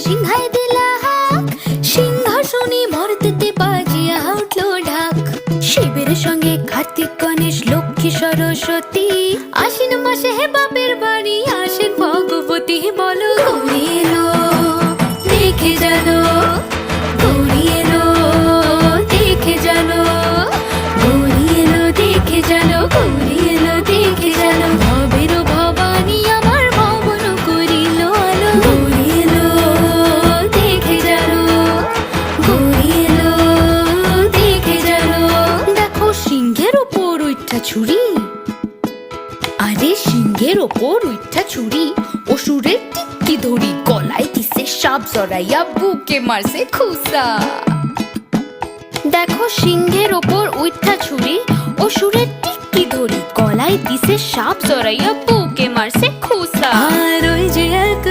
সিংহায় দিলা হাক, সিংহাসনে মর্তেতে বাজিয়া উঠলো ঢাক। শিবের সঙ্গে কার্তিক গণেশ লক্ষ্মী সরস্বতী, আশ্বিন মাসে হে বাপের বাড়ি আসেন ভগবতী। বলো গৌরী এলো দেখে জানো, গৌরী এলো দেখে জানো, গৌরী এলো দেখে জানো, গৌরী এলো দেখে জানো। ভবেরও ভবানী আমার ভবন করিল আলো, গৌরী এলো দেখে জানো, গৌরী এলো দেখে জানো। দেখো সিংহের ওপর উঠা ছুরি, আরে সিংহের ওপর উঠা ছুরি, অসুরের টিক্কি ধরি গলায় দিছে সাপ জড়াইয়া বুকে মারছে খুসা। দেখো সিংহের ওপর উঠা ছুরি, অসুরের টিক্কি ধরি গলায় দিছে সাপ জড়াইয়া বুকে মারছে খুসা। আর ওই যে এক